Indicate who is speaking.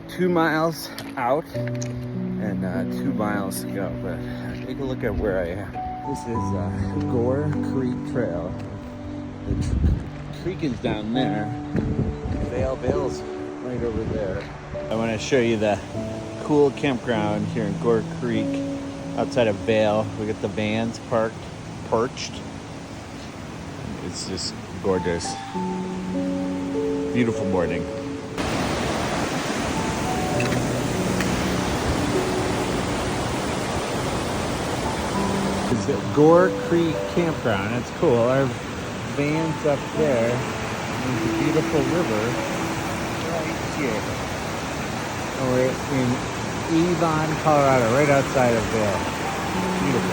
Speaker 1: 2 miles out and 2 miles to go, but take a look at where I am. This is Gore Creek Trail. The creek is down there. Vale's right over there. I want to show you the cool campground here in Gore Creek outside of Vale. We got the vans perched. It's just gorgeous. Beautiful morning. It's the Gore Creek Campground. It's cool. Our van's up there. There's a beautiful river right here. And we're in Avon, Colorado, right outside of Vail. Beautiful.